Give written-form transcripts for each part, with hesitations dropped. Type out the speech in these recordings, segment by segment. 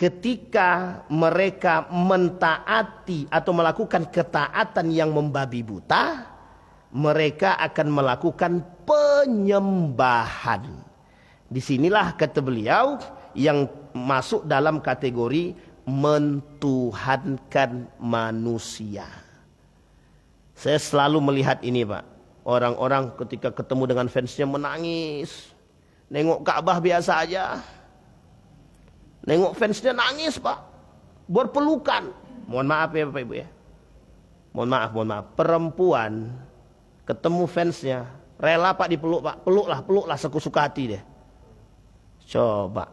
ketika mereka mentaati atau melakukan ketaatan yang membabi buta, mereka akan melakukan penyembahan. Disinilah kata beliau yang masuk dalam kategori mentuhankan manusia. Saya selalu melihat ini, Pak. Orang-orang ketika ketemu dengan fansnya menangis. Nengok Ka'bah biasa aja. Nengok fansnya nangis, Pak. Berpelukan. Mohon maaf ya Bapak Ibu ya. Mohon maaf. Perempuan ketemu fansnya, rela Pak dipeluk, Pak. Peluklah sesuka hati deh. Coba.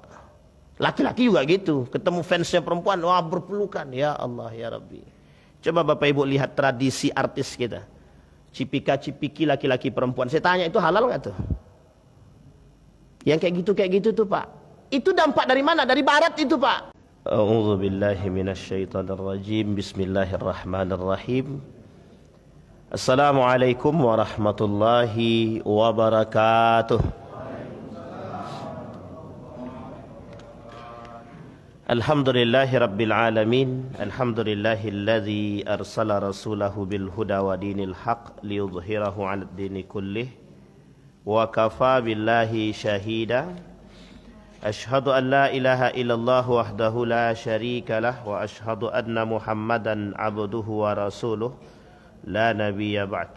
Laki-laki juga gitu. Ketemu fansnya perempuan, wah berpelukan. Ya Allah, ya Rabbi. Coba Bapak Ibu lihat tradisi artis kita. Cipika-cipiki laki-laki perempuan. Saya tanya, itu halal nggak tuh? Yang kayak gitu tuh Pak. Itu dampak dari mana? Dari barat itu Pak. A'udzu billahi minasyaitonir rajim. Bismillahirrahmanirrahim. Assalamualaikum warahmatullahi wabarakatuh. Alhamdulillahi rabbil alamin. Alhamdulillahilladzi arsala rasulahu bil huda wa dinil haq liyudhhirahu 'alad dini kullih. Wa kafa billahi shahida. Ashhadu an la ilaha illallah wahdahu la syarika lah wa ashhadu anna Muhammadan 'abduhu wa rasuluh la nabiyya ba'd.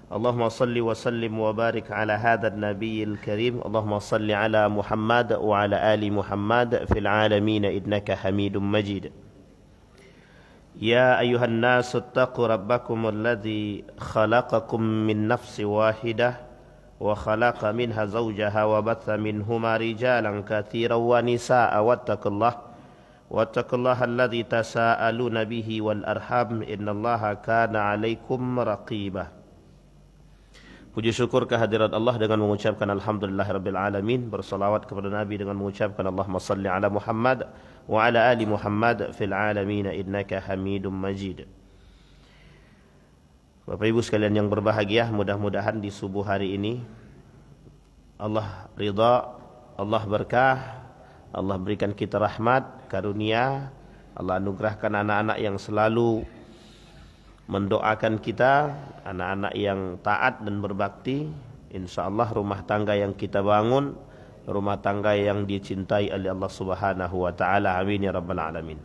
Allahumma salli wa sallim wa barik ala hadzal nabiyil karim. Allahumma salli ala Muhammad wa ala ali Muhammad fil alamin innaka Hamidum Majid. Ya ayuhan nasu ittaqu rabbakum alladzi khalaqakum min nafsin wahidah wa khalaqa minha zawjaha wa batha minhuma rijalan katsiran wa nisaa'a wattaqullaha alladzi tasaaluna bihi wal arham innallaha kana 'alaikum raqibah. Puji syukur kehadirat Allah dengan mengucapkan alhamdulillahirabbil alamin, bersalawat kepada Nabi dengan mengucapkan Allahumma salli ala Muhammad wa ala ali Muhammad fil alamin innaka Hamidum Majid. Bapak Ibu sekalian yang berbahagia, mudah-mudahan di subuh hari ini Allah ridha, Allah berkah, Allah berikan kita rahmat, karunia, Allah anugerahkan anak-anak yang selalu mendoakan kita, anak-anak yang taat dan berbakti. InsyaAllah rumah tangga yang kita bangun, rumah tangga yang dicintai oleh Allah Subhanahu wa ta'ala. Amin ya rabbal alamin.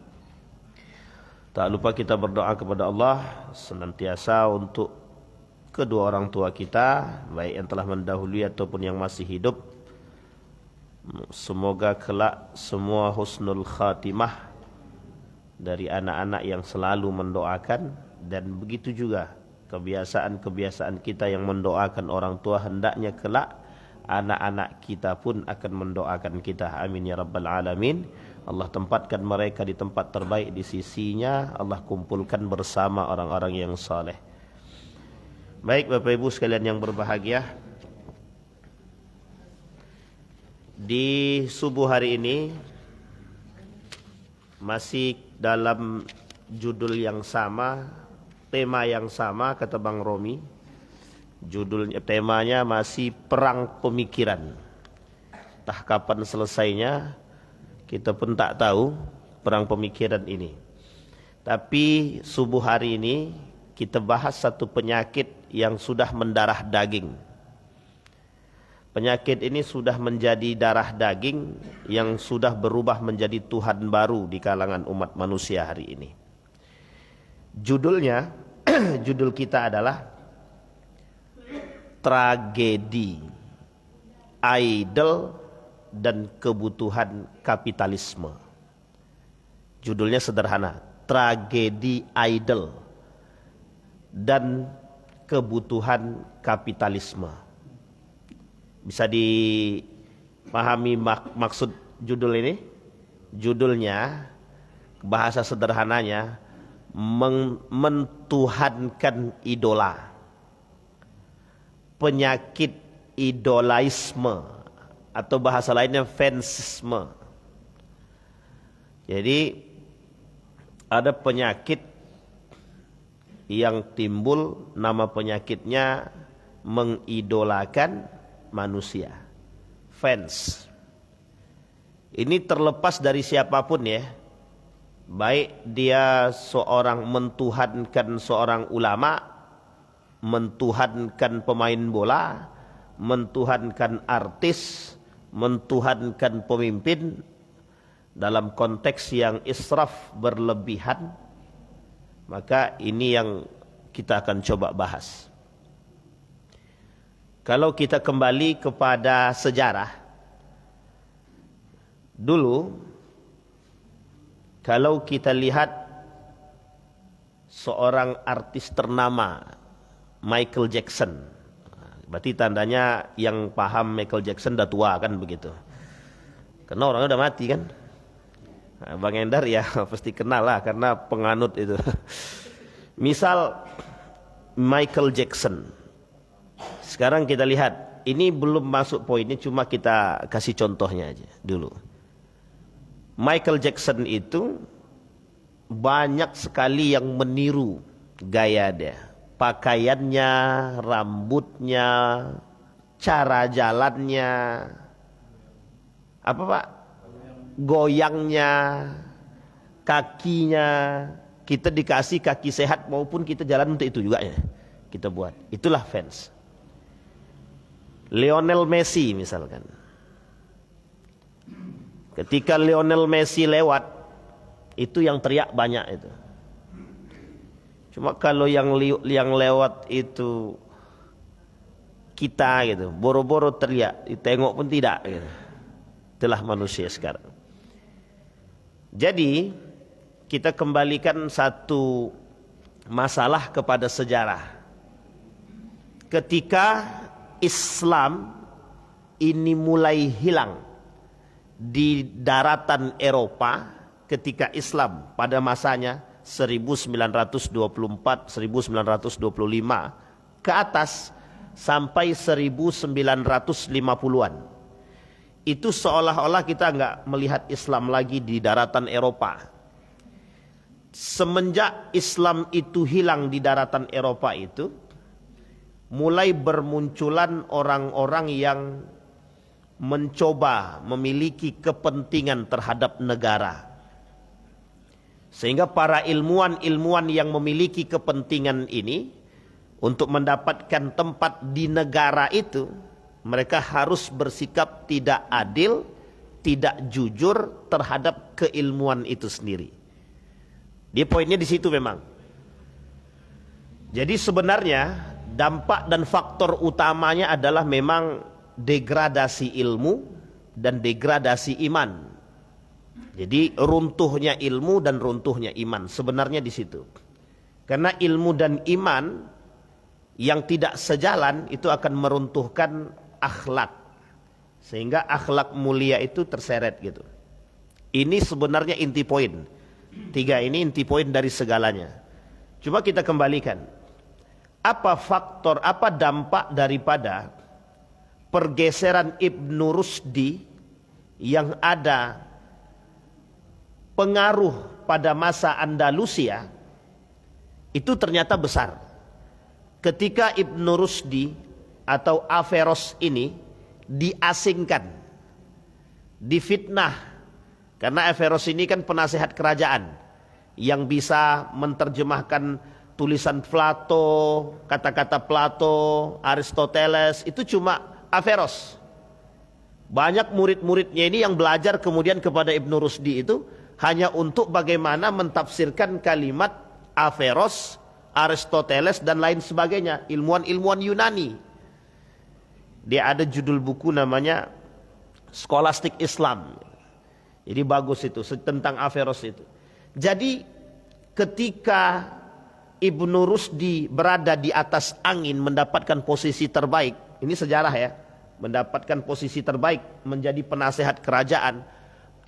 Tak lupa kita berdoa kepada Allah senantiasa untuk kedua orang tua kita, baik yang telah mendahului ataupun yang masih hidup. Semoga kelak semua husnul khatimah dari anak-anak yang selalu mendoakan. Dan begitu juga kebiasaan-kebiasaan kita yang mendoakan orang tua, hendaknya kelak anak-anak kita pun akan mendoakan kita. Amin ya rabbal alamin. Allah tempatkan mereka di tempat terbaik di sisinya. Allah kumpulkan bersama orang-orang yang saleh. Baik Bapak Ibu sekalian yang berbahagia, di subuh hari ini masih dalam judul yang sama, tema yang sama kata Bang Romi. Temanya masih perang pemikiran. Entah kapan selesainya, kita pun tak tahu perang pemikiran ini. Tapi subuh hari ini kita bahas satu penyakit yang sudah mendarah daging. Penyakit ini sudah menjadi darah daging yang sudah berubah menjadi Tuhan baru di kalangan umat manusia hari ini. Judulnya, judul kita adalah Tragedi Idol dan Kebutuhan Kapitalisme. Judulnya sederhana, Tragedi Idol dan Kebutuhan Kapitalisme. Bisa dipahami maksud judul ini? Judulnya, bahasa sederhananya, mentuhankan idola, penyakit idolaisme, atau bahasa lainnya fansisme. Jadi ada penyakit yang timbul, nama penyakitnya mengidolakan manusia, fans. Ini terlepas dari siapapun ya. baik dia seorang mentuhankan seorang ulama, mentuhankan pemain bola, mentuhankan artis, mentuhankan pemimpin dalam konteks yang israf berlebihan, maka ini yang kita akan coba bahas. Kalau kita kembali kepada sejarah, dulu kalau kita lihat seorang artis ternama Michael Jackson, berarti tandanya yang paham Michael Jackson udah tua kan begitu. Karena orangnya udah mati kan. Nah, Bang Endar ya pasti kenal lah karena penganut itu. Misal Michael Jackson. Sekarang kita lihat, ini belum masuk poinnya, cuma kita kasih contohnya aja dulu. Michael Jackson itu banyak sekali yang meniru gaya dia, pakaiannya, rambutnya, cara jalannya, apa Pak? Goyangnya, kakinya. Kita dikasih kaki sehat maupun kita jalan untuk itu juga ya. Kita buat. Itulah fans. Lionel Messi misalkan. Ketika Lionel Messi lewat, itu yang teriak banyak itu. Cuma kalau yang lewat itu kita gitu, boro-boro teriak, ditengok pun tidak gitu. Itulah manusia sekarang. Jadi kita kembalikan satu masalah kepada sejarah. Ketika Islam ini mulai hilang di daratan Eropa, ketika Islam pada masanya 1924, 1925 ke atas sampai 1950-an. Itu seolah-olah kita nggak melihat Islam lagi di daratan Eropa. Semenjak Islam itu hilang di daratan Eropa itu, mulai bermunculan orang-orang yang mencoba memiliki kepentingan terhadap negara. Sehingga para ilmuwan-ilmuwan yang memiliki kepentingan ini untuk mendapatkan tempat di negara itu, mereka harus bersikap tidak adil, tidak jujur terhadap keilmuan itu sendiri. Dia poinnya di situ memang. Jadi sebenarnya dampak dan faktor utamanya adalah memang degradasi ilmu dan degradasi iman. Jadi runtuhnya ilmu dan runtuhnya iman sebenarnya di situ. Karena ilmu dan iman yang tidak sejalan itu akan meruntuhkan akhlak. Sehingga akhlak mulia itu terseret gitu. Ini sebenarnya inti poin. Tiga ini inti poin dari segalanya. Cuma kita kembalikan. Apa faktor, apa dampak daripada pergeseran Ibnu Rusdi yang ada pengaruh pada masa Andalusia itu ternyata besar. Ketika Ibnu Rusdi atau Averroes ini diasingkan, difitnah, karena Averroes ini kan penasehat kerajaan yang bisa menerjemahkan tulisan Plato, kata-kata Plato, Aristoteles, itu cuma Averroes. Banyak murid-muridnya ini yang belajar kemudian kepada Ibnu Rusdi itu hanya untuk bagaimana mentafsirkan kalimat Averroes, Aristoteles dan lain sebagainya, ilmuwan-ilmuwan Yunani. Dia ada judul buku namanya Scholastic Islam. Jadi bagus itu tentang Averroes itu. Jadi ketika Ibnu Rusdi berada di atas angin mendapatkan posisi terbaik, ini sejarah ya, mendapatkan posisi terbaik menjadi penasehat kerajaan,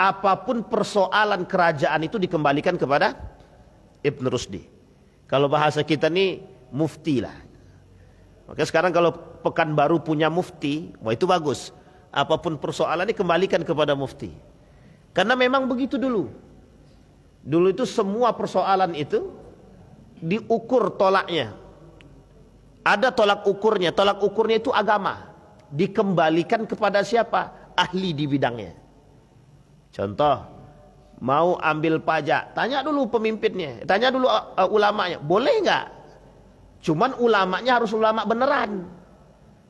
apapun persoalan kerajaan itu dikembalikan kepada Ibnu Rusdi. Kalau bahasa kita nih mufti lah. Maka sekarang kalau Pekanbaru punya mufti, wah itu bagus. Apapun persoalan dikembalikan kepada mufti. Karena memang begitu dulu. Dulu itu semua persoalan itu diukur tolaknya. Ada tolak ukurnya. Tolak ukurnya itu agama. Dikembalikan kepada siapa? Ahli di bidangnya. Contoh, mau ambil pajak, tanya dulu pemimpinnya, tanya dulu ulamanya, boleh nggak? Cuman ulamanya harus ulama beneran.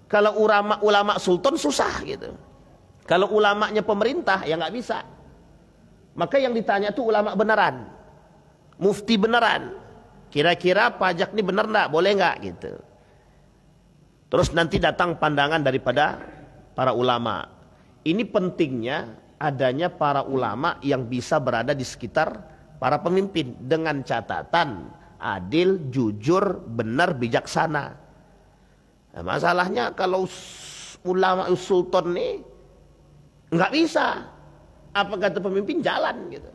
Kalau ulama sultan susah gitu. Kalau ulamanya pemerintah ya nggak bisa. Maka yang ditanya tuh ulama beneran, mufti beneran. Kira-kira pajak ini bener nggak, boleh nggak gitu. Terus nanti datang pandangan daripada para ulama. Ini pentingnya adanya para ulama yang bisa berada di sekitar para pemimpin dengan catatan adil, jujur, benar, bijaksana. Nah, masalahnya kalau ulama sultan nih nggak bisa, apa kata pemimpin jalan gitu,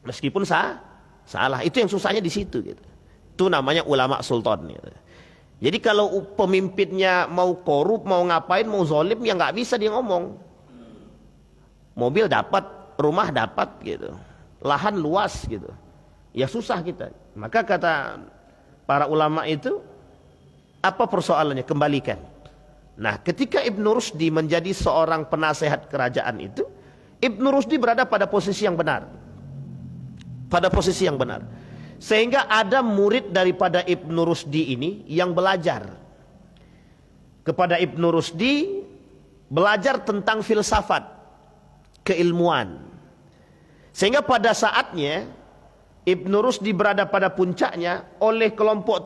meskipun salah. Itu yang susahnya di situ gitu. Itu namanya ulama sultan gitu. Jadi kalau pemimpinnya mau korup, mau ngapain, mau zolim, ya nggak bisa dia ngomong. Mobil dapat, rumah dapat gitu, lahan luas gitu, ya susah kita. Maka kata para ulama itu, apa persoalannya? Kembalikan. Nah, ketika Ibnu Rusdi menjadi seorang penasehat kerajaan itu, Ibnu Rusdi berada pada posisi yang benar. Pada posisi yang benar. Sehingga ada murid daripada Ibnu Rusdi ini yang belajar kepada Ibnu Rusdi, belajar tentang filsafat, keilmuan. Sehingga pada saatnya Ibnu Rusdi berada pada puncaknya oleh kelompok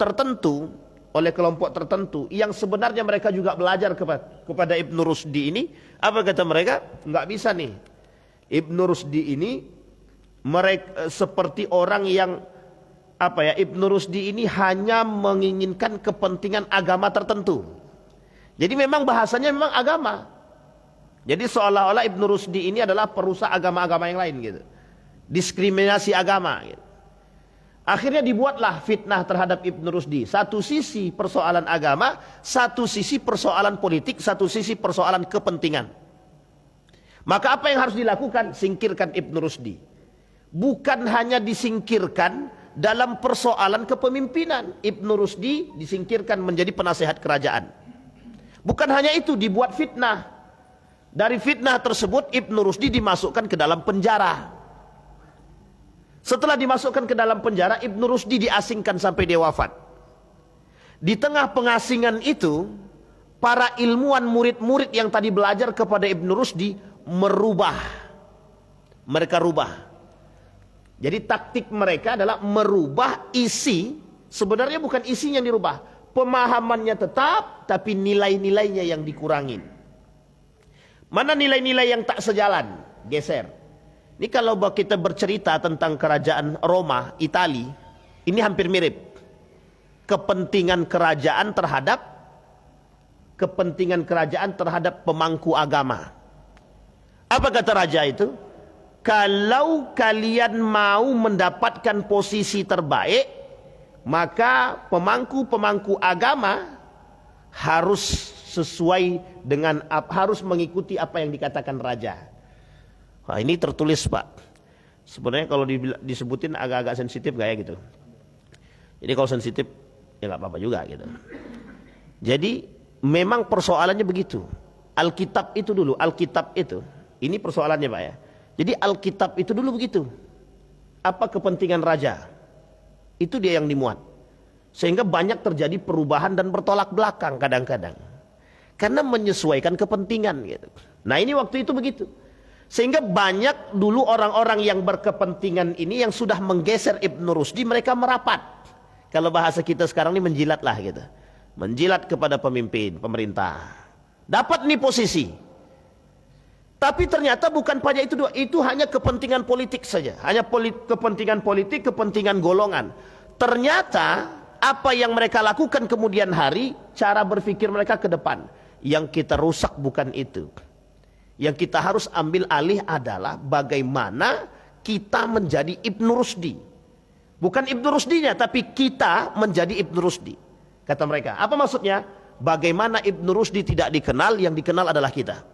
tertentu yang sebenarnya mereka juga belajar kepada Ibnu Rusdi ini. Apa kata mereka? Nggak bisa nih, Ibnu Rusdi ini mereka seperti orang yang Ibnu Rusdi ini hanya menginginkan kepentingan agama tertentu. Jadi memang bahasanya memang agama. Jadi seolah-olah Ibnu Rusdi ini adalah perusak agama-agama yang lain gitu. Diskriminasi agama gitu. Akhirnya dibuatlah fitnah terhadap Ibnu Rusdi. Satu sisi persoalan agama, satu sisi persoalan politik, satu sisi persoalan kepentingan. Maka apa yang harus dilakukan? Singkirkan Ibnu Rusdi. Bukan hanya disingkirkan dalam persoalan kepemimpinan. Ibnu Rusdi disingkirkan menjadi penasehat kerajaan. Bukan hanya itu, dibuat fitnah. Dari fitnah tersebut Ibnu Rusdi dimasukkan ke dalam penjara. Setelah dimasukkan ke dalam penjara, Ibnu Rusdi diasingkan sampai dia wafat. Di tengah pengasingan itu, para ilmuwan murid-murid yang tadi belajar kepada Ibnu Rusdi mereka rubah. Jadi taktik mereka adalah merubah isi. Sebenarnya bukan isinya yang dirubah, pemahamannya tetap, tapi nilai-nilainya yang dikurangin. Mana nilai-nilai yang tak sejalan? Geser. Ini kalau kita bercerita tentang kerajaan Roma, Itali, ini hampir mirip. Kepentingan kerajaan terhadap pemangku agama. Apa kata raja itu? Kalau kalian mau mendapatkan posisi terbaik, maka pemangku-pemangku agama harus sesuai dengan harus mengikuti apa yang dikatakan raja. Wah, ini tertulis Pak. Sebenarnya kalau disebutin agak-agak sensitif gak ya gitu. Jadi kalau sensitif ya nggak apa-apa juga gitu. Jadi memang persoalannya begitu. Alkitab itu dulu, ini persoalannya Pak ya. Jadi Alkitab itu dulu begitu. Apa kepentingan raja? Itu dia yang dimuat. Sehingga banyak terjadi perubahan dan bertolak belakang kadang-kadang. Karena menyesuaikan kepentingan gitu. Nah ini waktu itu begitu. Sehingga banyak dulu orang-orang yang berkepentingan ini yang sudah menggeser Ibnu Rusdi, mereka merapat. Kalau bahasa kita sekarang ini menjilat lah gitu. Menjilat kepada pemimpin, pemerintah. Dapat nih posisi. Tapi ternyata bukan pada itu doang. Itu hanya kepentingan politik saja. Hanya kepentingan politik, kepentingan golongan. Ternyata apa yang mereka lakukan kemudian hari, cara berpikir mereka ke depan. Yang kita rusak bukan itu. Yang kita harus ambil alih adalah bagaimana kita menjadi Ibnu Rusdi. Bukan Ibnu Rusdinya, tapi kita menjadi Ibnu Rusdi. Kata mereka. Apa maksudnya? Bagaimana Ibnu Rusdi tidak dikenal, yang dikenal adalah kita.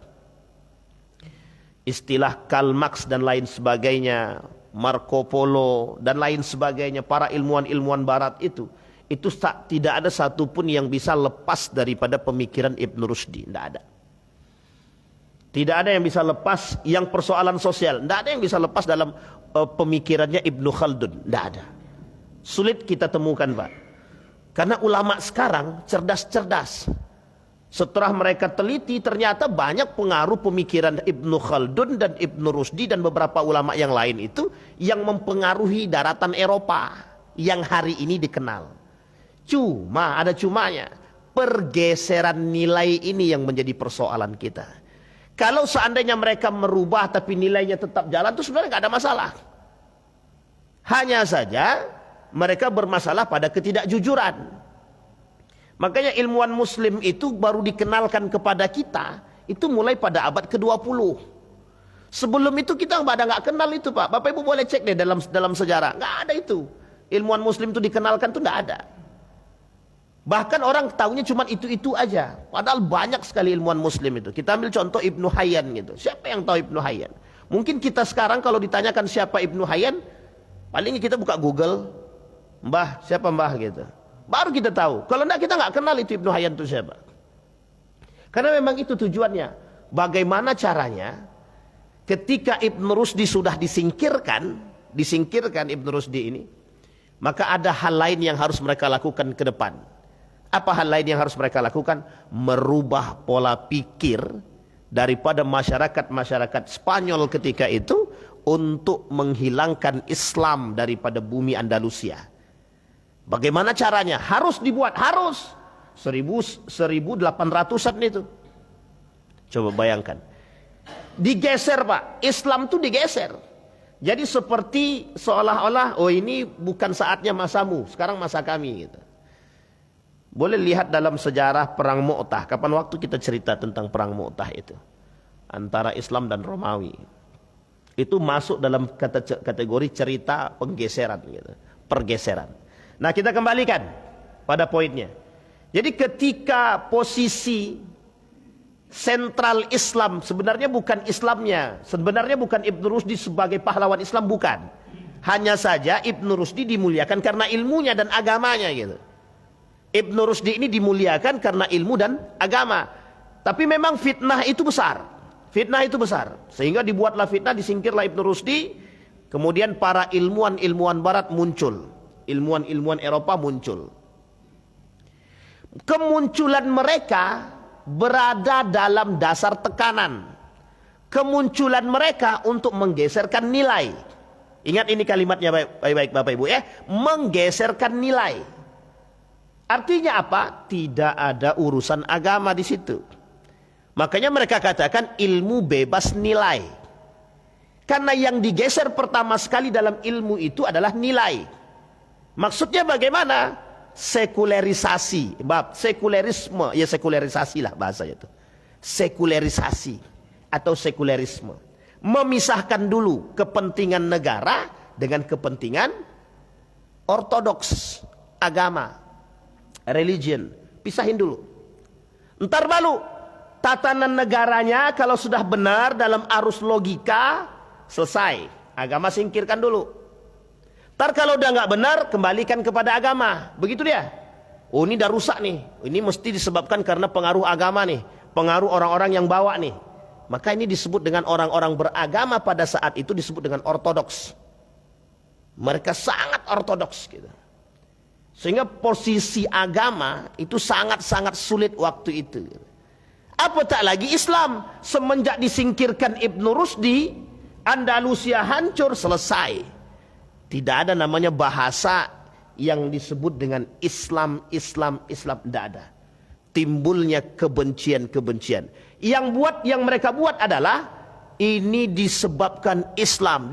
Istilah Karl Marx dan lain sebagainya, Marco Polo dan lain sebagainya, para ilmuwan-ilmuwan barat itu tidak ada satupun yang bisa lepas daripada pemikiran Ibnu Rusdi. Tidak ada. Tidak ada yang bisa lepas yang persoalan sosial. Tidak ada yang bisa lepas dalam pemikirannya Ibnu Khaldun. Tidak ada. Sulit kita temukan, Pak. Karena ulama sekarang cerdas-cerdas. Setelah mereka teliti, ternyata banyak pengaruh pemikiran Ibnu Khaldun dan Ibnu Rusdi dan beberapa ulama yang lain itu yang mempengaruhi daratan Eropa yang hari ini dikenal. Cuma, ada cumanya, pergeseran nilai ini yang menjadi persoalan kita. Kalau seandainya mereka merubah tapi nilainya tetap jalan, itu sebenarnya nggak ada masalah. Hanya saja mereka bermasalah pada ketidakjujuran. Makanya ilmuwan muslim itu baru dikenalkan kepada kita itu mulai pada abad ke-20. Sebelum itu kita nggak kenal itu, Pak. Bapak Ibu boleh cek deh dalam sejarah. Nggak ada itu. Ilmuwan muslim itu dikenalkan tuh nggak ada. Bahkan orang tahunya cuma itu-itu aja. Padahal banyak sekali ilmuwan muslim itu. Kita ambil contoh Ibnu Hayyan gitu. Siapa yang tahu Ibnu Hayyan? Mungkin kita sekarang kalau ditanyakan siapa Ibnu Hayyan, paling kita buka Google, Mbah, siapa Mbah gitu. Baru kita tahu. Kalau enggak, kita nggak kenal itu Ibnu Hayyan itu siapa. Karena memang itu tujuannya. Bagaimana caranya ketika Ibnu Rusdi sudah disingkirkan Ibnu Rusdi ini, maka ada hal lain yang harus mereka lakukan ke depan. Apa hal lain yang harus mereka lakukan? Merubah pola pikir daripada masyarakat Spanyol ketika itu untuk menghilangkan Islam daripada bumi Andalusia. Bagaimana caranya? Harus dibuat, harus 1800-an itu. Coba bayangkan. Digeser, Pak. Islam itu digeser. Jadi seperti seolah-olah, oh ini bukan saatnya masamu, sekarang masa kami gitu. Boleh lihat dalam sejarah perang Mu'tah. Kapan waktu kita cerita tentang perang Mu'tah itu antara Islam dan Romawi. Itu masuk dalam kategori cerita penggeseran gitu, pergeseran. Nah, kita kembalikan pada poinnya. Jadi ketika posisi sentral Islam sebenarnya bukan Islamnya, sebenarnya bukan Ibnu Rusdi sebagai pahlawan Islam, bukan. Hanya saja Ibnu Rusdi dimuliakan karena ilmunya dan agamanya gitu. Ibnu Rusdi ini dimuliakan karena ilmu dan agama. Tapi memang fitnah itu besar. Fitnah itu besar. Sehingga dibuatlah fitnah, disingkirlah Ibnu Rusdi. Kemudian para ilmuwan barat muncul. Ilmuwan Eropa muncul. Kemunculan mereka berada dalam dasar tekanan. Kemunculan mereka untuk menggeserkan nilai. Ingat ini kalimatnya baik-baik Bapak Ibu ya. Menggeserkan nilai. Artinya apa? Tidak ada urusan agama di situ. Makanya mereka katakan ilmu bebas nilai. Karena yang digeser pertama sekali dalam ilmu itu adalah nilai. Maksudnya bagaimana? Sekularisasi. Sekulerisme. Ya sekularisasi lah bahasanya itu. Sekularisasi atau sekularisme. Memisahkan dulu kepentingan negara dengan kepentingan ortodoks, agama. Religion, pisahin dulu. Ntar baru tatanan negaranya kalau sudah benar dalam arus logika, selesai. Agama singkirkan dulu. Ntar kalau udah nggak benar, kembalikan kepada agama. Begitu dia. Oh ini udah rusak nih. Ini mesti disebabkan karena pengaruh agama nih. Pengaruh orang-orang yang bawa nih. Maka ini disebut dengan orang-orang beragama pada saat itu disebut dengan ortodoks. Mereka sangat ortodoks gitu. Sehingga posisi agama itu sangat-sangat sulit waktu itu. Apa tak lagi Islam. Semenjak disingkirkan Ibnu Rusdi, Andalusia hancur, selesai. Tidak ada namanya bahasa yang disebut dengan Islam. Tidak ada. Timbulnya kebencian-kebencian. Yang mereka buat adalah ini disebabkan Islam.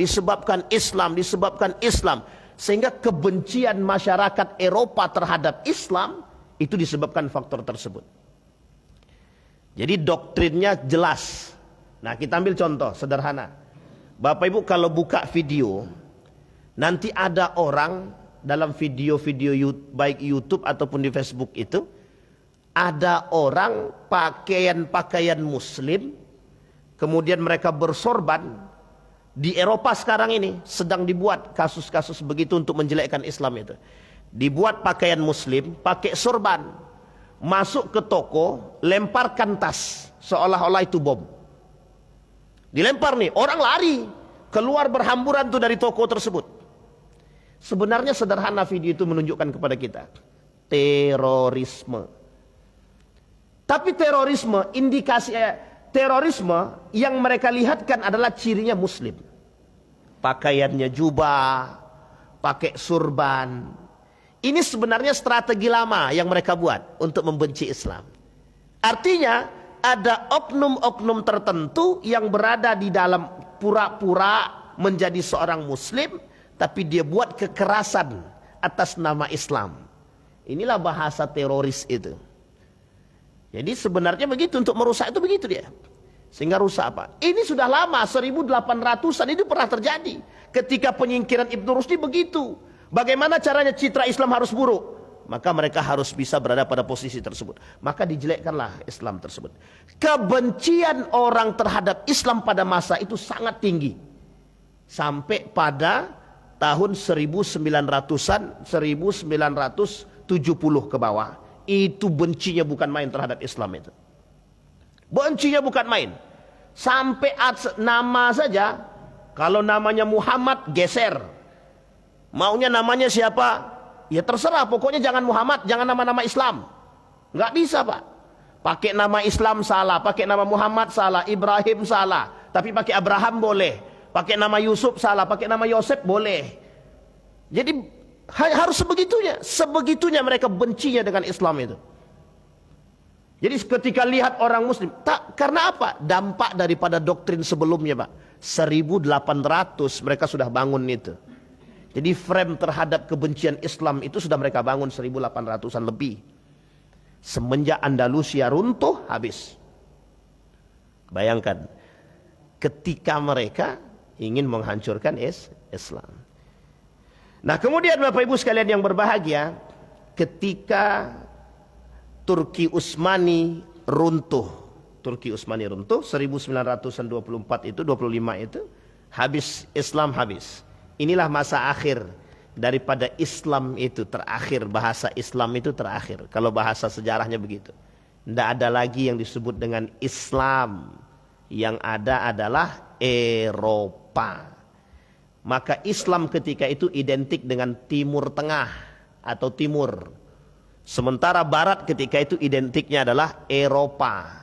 Sehingga kebencian masyarakat Eropa terhadap Islam itu disebabkan faktor tersebut. Jadi doktrinnya jelas. Nah, kita ambil contoh sederhana. Bapak Ibu kalau buka video, nanti ada orang dalam video-video baik YouTube ataupun di Facebook itu, ada orang pakaian muslim, kemudian mereka bersorban. Di Eropa sekarang ini sedang dibuat kasus-kasus begitu untuk menjelekkan Islam itu. Dibuat pakaian muslim, pakai sorban. Masuk ke toko, lemparkan tas. Seolah-olah itu bom. Dilempar nih, orang lari. Keluar berhamburan tuh dari toko tersebut. Sebenarnya sederhana video itu menunjukkan kepada kita. Terorisme. Tapi terorisme, indikasi terorisme yang mereka lihatkan adalah cirinya muslim. Pakaiannya jubah, pakai surban. Ini sebenarnya strategi lama yang mereka buat untuk membenci Islam. Artinya ada oknum-oknum tertentu yang berada di dalam pura-pura menjadi seorang muslim, tapi dia buat kekerasan atas nama Islam. Inilah bahasa teroris itu. Jadi sebenarnya begitu, untuk merusak itu begitu dia. Sehingga rusak apa? Ini sudah lama, 1800-an itu pernah terjadi. Ketika penyingkiran Ibnu Rushdi begitu. Bagaimana caranya citra Islam harus buruk? Maka mereka harus bisa berada pada posisi tersebut. Maka dijelekkanlah Islam tersebut. Kebencian orang terhadap Islam pada masa itu sangat tinggi. Sampai pada tahun 1900-an, 1970 ke bawah. Itu bencinya bukan main terhadap Islam itu. Bencinya bukan main. Sampai nama saja, kalau namanya Muhammad geser. Maunya namanya siapa? Ya terserah, pokoknya jangan Muhammad, jangan nama-nama Islam. Nggak bisa Pak. Pakai nama Islam salah, pakai nama Muhammad salah, Ibrahim salah. Tapi pakai Abraham boleh. Pakai nama Yusuf salah, pakai nama Yosef boleh. Jadi harus sebegitunya mereka bencinya dengan Islam itu. Jadi ketika lihat orang muslim, karena apa? Dampak daripada doktrin sebelumnya Pak. 1800 mereka sudah bangun itu. Jadi frame terhadap kebencian Islam itu sudah mereka bangun 1800-an lebih. Semenjak Andalusia runtuh, habis. Bayangkan, ketika mereka ingin menghancurkan Islam. Nah kemudian Bapak Ibu sekalian yang berbahagia, ketika Turki Utsmani runtuh, 1924 itu, 25 itu, habis Islam habis. Inilah masa akhir daripada Islam itu terakhir, bahasa Islam itu terakhir. Kalau bahasa sejarahnya begitu. Tidak ada lagi yang disebut dengan Islam. Yang ada adalah Eropa. Maka Islam ketika itu identik dengan Timur Tengah atau Timur. Sementara Barat ketika itu identiknya adalah Eropa.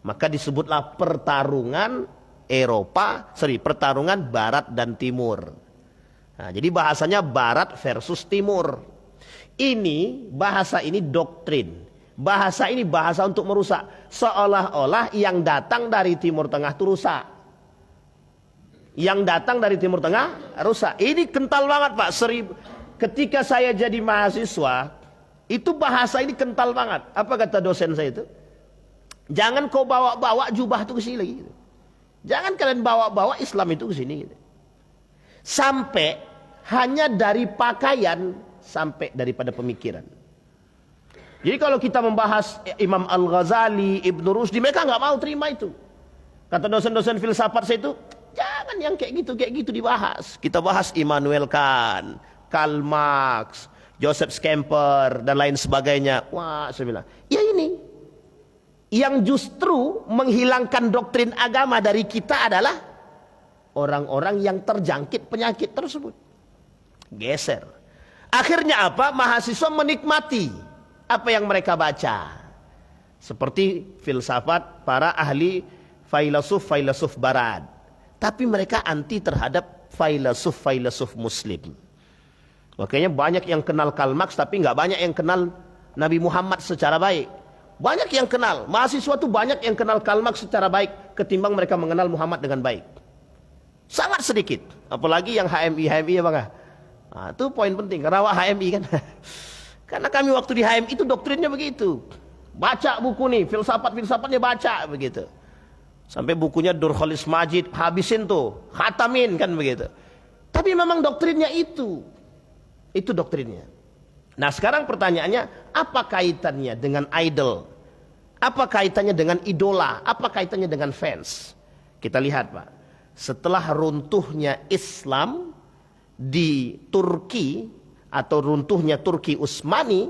Maka disebutlah pertarungan pertarungan Barat dan Timur. Nah, jadi bahasanya Barat versus Timur. Bahasa ini doktrin. Bahasa ini bahasa untuk merusak. Seolah-olah yang datang dari Timur Tengah itu rusak. Yang datang dari Timur Tengah rusak. Ini kental banget Pak. Ketika saya jadi mahasiswa, itu bahasa ini kental banget. Apa kata dosen saya itu? Jangan kau bawa-bawa jubah itu ke sini lagi. Gitu. Jangan kalian bawa-bawa Islam itu ke sini. Gitu. Sampai hanya dari pakaian sampai daripada pemikiran. Jadi kalau kita membahas Imam Al-Ghazali, Ibnu Rushdi, mereka nggak mau terima itu. Kata dosen-dosen filsafat saya itu, jangan yang kayak gitu dibahas. Kita bahas Immanuel Kant, Karl Marx, Joseph Schumpeter dan lain sebagainya. Wah, saya bilang, ya ini yang justru menghilangkan doktrin agama dari kita adalah orang-orang yang terjangkit penyakit tersebut. Geser. Akhirnya apa? Mahasiswa menikmati apa yang mereka baca. Seperti filsafat para ahli filsuf barat. Tapi mereka anti terhadap filsuf muslim. Makanya banyak yang kenal Karl Marx tapi nggak banyak yang kenal Nabi Muhammad secara baik. Banyak yang kenal, mahasiswa tuh banyak yang kenal Karl Marx secara baik ketimbang mereka mengenal Muhammad dengan baik. Sangat sedikit, apalagi yang HMI ya Bang. Nah, itu poin penting, rawat HMI kan. Karena kami waktu di HMI itu doktrinnya begitu. Baca buku nih, filsafatnya baca begitu. Sampai bukunya Durkholis Majid habisin tuh, khatamin kan begitu. Tapi memang doktrinnya itu. Itu doktrinnya. Nah sekarang pertanyaannya, apa kaitannya dengan idol? Apa kaitannya dengan idola? Apa kaitannya dengan fans? Kita lihat Pak. Setelah runtuhnya Islam di Turki atau runtuhnya Turki Utsmani,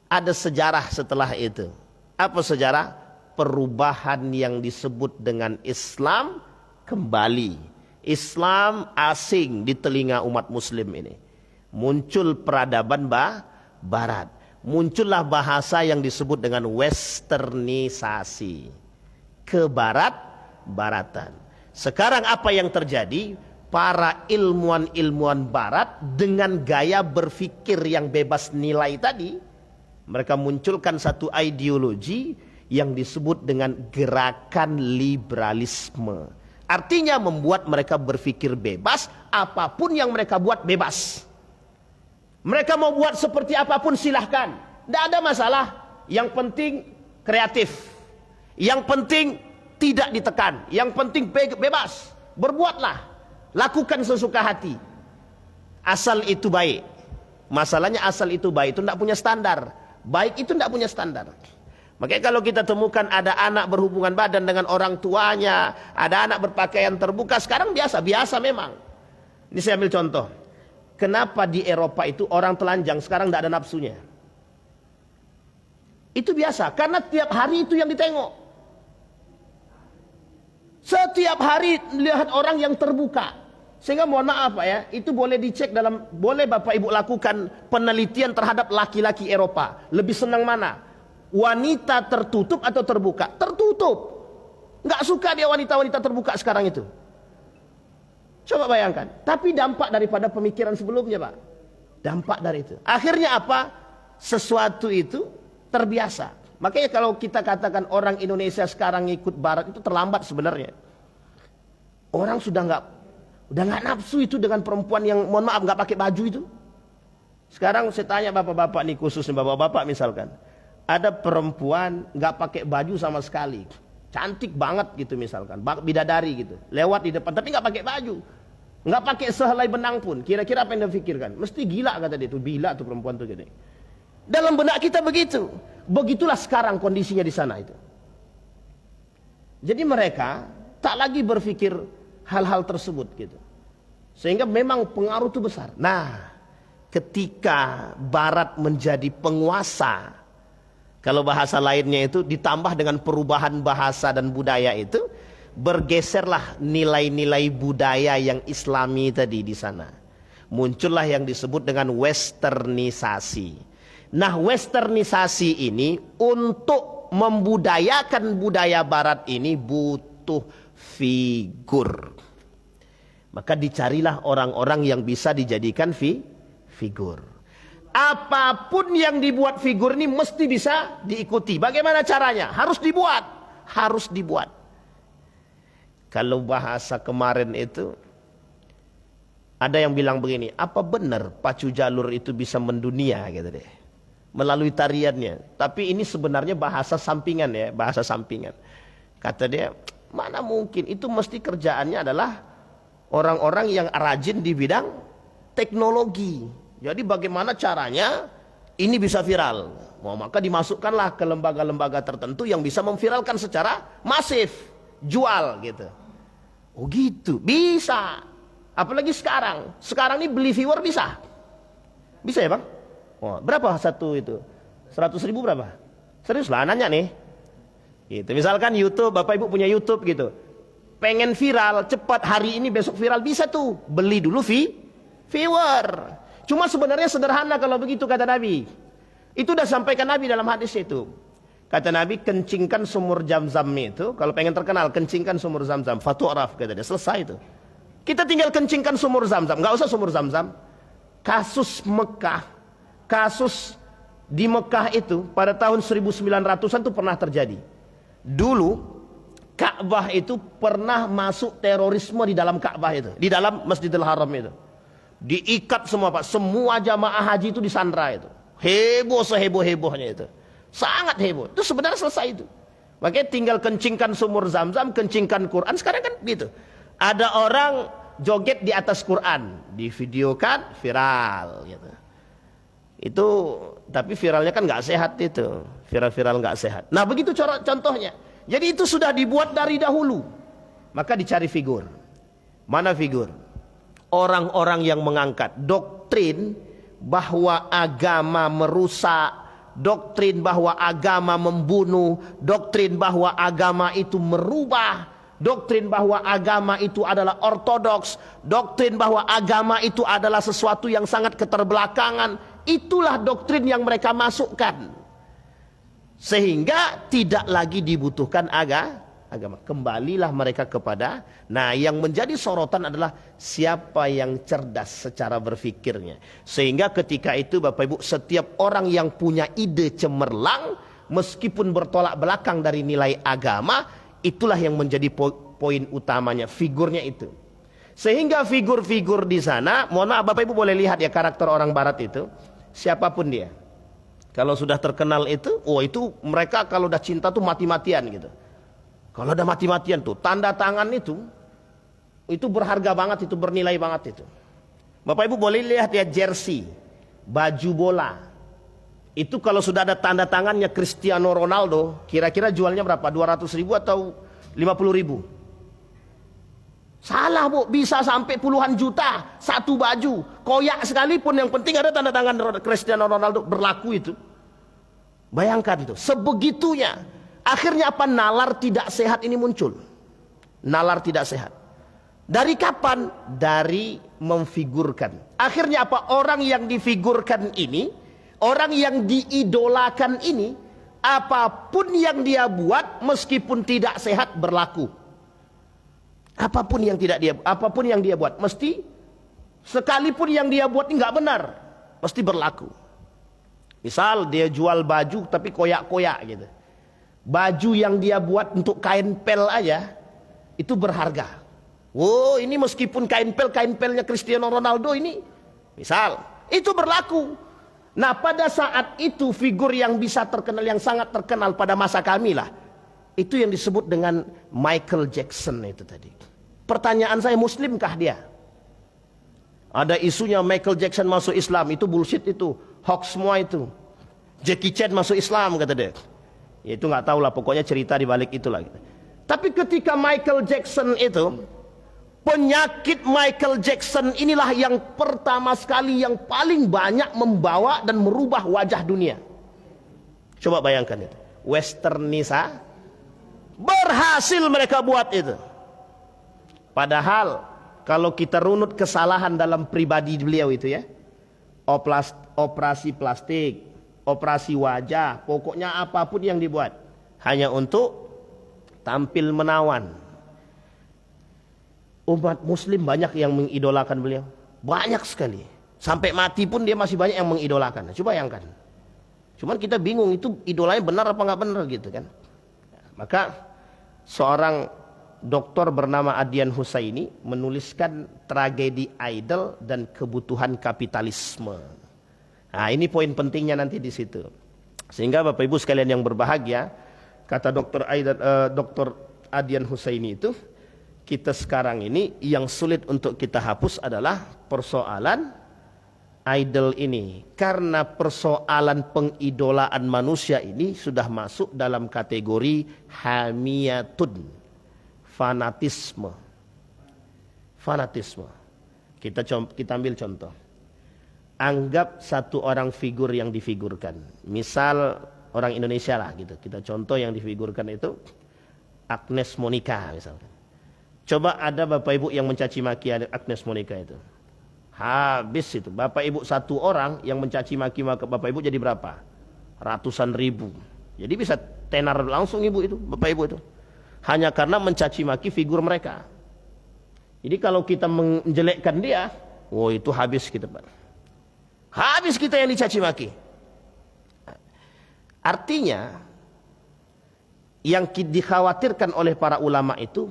ada sejarah setelah itu. Apa sejarah? Perubahan yang disebut dengan Islam kembali. Islam asing di telinga umat muslim ini. Muncul peradaban barat. Muncullah bahasa yang disebut dengan westernisasi. Kebarat-baratan. Sekarang apa yang terjadi? Para ilmuwan-ilmuwan barat dengan gaya berpikir yang bebas nilai tadi, mereka munculkan satu ideologi yang disebut dengan gerakan liberalisme. Artinya membuat mereka berpikir bebas, apapun yang mereka buat bebas. Mereka mau buat seperti apapun silahkan, tidak ada masalah. Yang penting kreatif, yang penting tidak ditekan, yang penting bebas. Berbuatlah, lakukan sesuka hati, asal itu baik. Masalahnya asal itu baik itu tidak punya standar. Baik itu tidak punya standar. Makanya kalau kita temukan ada anak berhubungan badan dengan orang tuanya, ada anak berpakaian terbuka, sekarang biasa memang. Ini saya ambil contoh. Kenapa di Eropa itu orang telanjang sekarang tidak ada nafsunya? Itu biasa, karena tiap hari itu yang ditengok. Setiap hari lihat orang yang terbuka. Sehingga mohon maaf Pak ya, itu boleh dicek boleh Bapak Ibu lakukan penelitian terhadap laki-laki Eropa. Lebih senang mana? Wanita tertutup atau terbuka? Tertutup. Nggak suka dia wanita-wanita terbuka sekarang itu. Coba bayangkan. Tapi dampak daripada pemikiran sebelumnya Pak. Dampak dari itu. Akhirnya apa? Sesuatu itu terbiasa. Makanya kalau kita katakan orang Indonesia sekarang ikut Barat itu terlambat sebenarnya. Orang sudah nggak nafsu itu dengan perempuan yang mohon maaf nggak pakai baju itu. Sekarang saya tanya bapak-bapak nih, khususnya bapak-bapak misalkan. Ada perempuan nggak pakai baju sama sekali, cantik banget gitu misalkan, bidadari gitu, lewat di depan tapi nggak pakai baju, nggak pakai sehelai benang pun. Kira-kira apa yang dia pikirkan? Mesti gila kata dia, tuh gila tuh perempuan tuh gitu. Dalam benak kita begitu. Begitulah sekarang kondisinya di sana itu. Jadi mereka tak lagi berpikir hal-hal tersebut gitu. Sehingga memang pengaruh itu besar. Nah, ketika Barat menjadi penguasa, kalau bahasa lainnya itu ditambah dengan perubahan bahasa dan budaya itu, bergeserlah nilai-nilai budaya yang Islami tadi di sana. Muncullah yang disebut dengan westernisasi. Nah, westernisasi ini untuk membudayakan budaya Barat ini butuh figur. Maka dicarilah orang-orang yang bisa dijadikan figur. Apapun yang dibuat figur ini mesti bisa diikuti. Bagaimana caranya? Harus dibuat. Harus dibuat. Kalau bahasa kemarin itu, ada yang bilang begini, apa benar pacu jalur itu bisa mendunia gitu deh, melalui tariannya. Tapi ini sebenarnya bahasa sampingan ya, bahasa sampingan. Kata dia, mana mungkin, itu mesti kerjaannya adalah orang-orang yang rajin di bidang teknologi. Jadi bagaimana caranya ini bisa viral? Maka dimasukkanlah ke lembaga-lembaga tertentu yang bisa memviralkan secara masif, jual gitu. Oh gitu, bisa. Apalagi sekarang. Sekarang ini beli viewer bisa. Bisa ya Bang? Oh, berapa satu itu? 100.000 berapa? Serius lah nanya nih. Gitu. Misalkan YouTube, Bapak Ibu punya YouTube gitu. Pengen viral, cepat hari ini besok viral, bisa tuh. Beli dulu viewer. Cuma sebenarnya sederhana kalau begitu kata Nabi. Itu udah sampaikan Nabi dalam hadis itu. Kata Nabi, kencingkan sumur Zam-Zam itu. Kalau pengen terkenal, kencingkan sumur Zam-Zam. Fatu'raf kata dia, selesai itu. Kita tinggal kencingkan sumur Zam-Zam. Gak usah sumur Zam-Zam. Kasus Mekah, kasus di Mekah itu pada tahun 1900-an itu pernah terjadi. Dulu Ka'bah itu pernah masuk terorisme di dalam Ka'bah itu, di dalam Masjidil Haram itu. Diikat semua Pak, semua jamaah haji itu disandra itu. Heboh seheboh-hebohnya itu. Sangat heboh. Itu sebenarnya selesai itu. Makanya tinggal kencingkan sumur Zam-Zam, kencingkan Quran. Sekarang kan gitu. Ada orang joget di atas Quran, divideokan, viral gitu. Itu tapi viralnya kan nggak sehat itu. Viral-viral nggak sehat. Nah, begitu contohnya. Jadi itu sudah dibuat dari dahulu. Maka dicari figur. Mana figur? Orang-orang yang mengangkat doktrin bahwa agama merusak, doktrin bahwa agama membunuh, doktrin bahwa agama itu merubah doktrin bahwa agama itu adalah ortodoks, doktrin bahwa agama itu adalah sesuatu yang sangat keterbelakangan. Itulah doktrin yang mereka masukkan. Sehingga tidak lagi dibutuhkan agama. Kembalilah mereka kepada, nah yang menjadi sorotan adalah siapa yang cerdas secara berfikirnya. Sehingga ketika itu Bapak Ibu, setiap orang yang punya ide cemerlang, meskipun bertolak belakang dari nilai agama, itulah yang menjadi poin utamanya, figurnya itu. Sehingga figur-figur di sana, mohon maaf Bapak Ibu boleh lihat ya karakter orang barat itu, siapapun dia. Kalau sudah terkenal itu, itu mereka kalau udah cinta tuh mati-matian gitu. Kalau ada mati-matian tuh, tanda tangan itu berharga banget, itu bernilai banget itu. Bapak Ibu boleh lihat ya jersey, baju bola. Itu kalau sudah ada tanda tangannya Cristiano Ronaldo, kira-kira jualnya berapa? 200.000 atau 50.000? Salah Bu, bisa sampai puluhan juta satu baju. Koyak sekalipun, yang penting ada tanda tangan Cristiano Ronaldo, berlaku itu. Bayangkan itu, sebegitunya. Akhirnya apa? Nalar tidak sehat ini muncul. Nalar tidak sehat. Dari kapan? Dari memfigurkan. Akhirnya apa? Orang yang difigurkan ini, orang yang diidolakan ini, apapun yang dia buat meskipun tidak sehat berlaku. Apapun yang dia buat mesti, sekalipun yang dia buat ini nggak benar, mesti berlaku. Misal dia jual baju tapi koyak-koyak gitu. Baju yang dia buat untuk kain pel aja itu berharga. Ini meskipun kain pelnya Cristiano Ronaldo ini, misal, itu berlaku. Nah pada saat itu figur yang bisa terkenal, yang sangat terkenal pada masa kami lah, itu yang disebut dengan Michael Jackson itu tadi. Pertanyaan saya, muslimkah dia? Ada isunya Michael Jackson masuk Islam, itu bullshit, itu hoax semua itu. Jackie Chan masuk Islam kata dia. Ya itu nggak tahu lah, pokoknya cerita di balik itulah. Tapi ketika Michael Jackson itu, penyakit Michael Jackson inilah yang pertama sekali, yang paling banyak membawa dan merubah wajah dunia. Coba bayangkan itu, westernisa, berhasil mereka buat itu. Padahal kalau kita runut kesalahan dalam pribadi beliau itu ya, operasi plastik, operasi wajah, pokoknya apapun yang dibuat hanya untuk tampil menawan. Umat muslim banyak yang mengidolakan beliau, banyak sekali, sampai mati pun dia masih banyak yang mengidolakan. Coba bayangkan. Cuman kita bingung itu idolanya benar apa nggak benar gitu kan. Maka seorang doktor bernama Adian Husaini menuliskan Tragedi Idol dan Kebutuhan Kapitalisme. Nah, ini poin pentingnya nanti di situ. Sehingga Bapak Ibu sekalian yang berbahagia, kata Dr. Adian Husaini itu, kita sekarang ini yang sulit untuk kita hapus adalah persoalan idol ini. Karena persoalan pengidolaan manusia ini sudah masuk dalam kategori hamiyatun, fanatisme. Fanatisme. Kita ambil contoh. Anggap satu orang figur yang difigurkan, misal orang Indonesia lah gitu, kita contoh yang difigurkan itu Agnes Monica misalkan. Coba ada Bapak Ibu yang mencaci maki Agnes Monica itu, habis itu Bapak Ibu satu orang yang mencaci maki Bapak Ibu jadi berapa? Ratusan ribu. Jadi bisa tenar langsung ibu itu, Bapak Ibu itu, hanya karena mencaci maki figur mereka. Jadi kalau kita menjelekkan dia, itu habis kita Pak. Habis kita yang dicaci maki. Artinya yang dikhawatirkan oleh para ulama itu,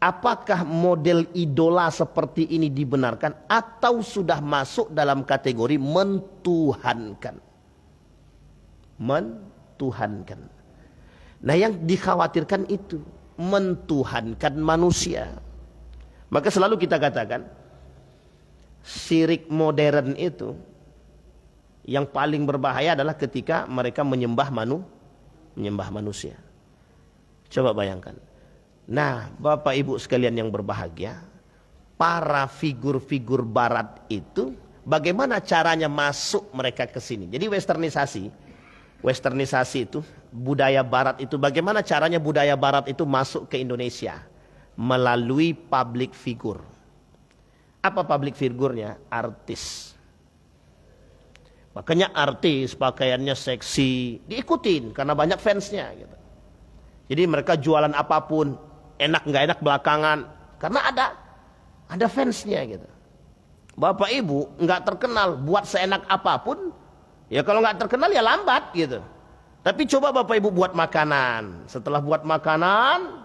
apakah model idola seperti ini dibenarkan atau sudah masuk dalam kategori mentuhankan. Mentuhankan. Nah yang dikhawatirkan itu mentuhankan manusia. Maka selalu kita katakan syirik modern itu yang paling berbahaya adalah ketika mereka menyembah manusia. Coba bayangkan. Nah, Bapak Ibu sekalian yang berbahagia, para figur-figur barat itu bagaimana caranya masuk mereka ke sini? Jadi westernisasi westernisasi itu, budaya barat itu, bagaimana caranya budaya barat itu masuk ke Indonesia? Melalui public figure. Apa public figurnya? Artis. Makanya artis pakaiannya seksi, diikutin karena banyak fansnya gitu. Jadi mereka jualan apapun, enak nggak enak belakangan, karena ada fansnya gitu. Bapak ibu nggak terkenal, buat seenak apapun, ya kalau nggak terkenal ya lambat gitu. Tapi coba bapak ibu buat makanan, setelah buat makanan,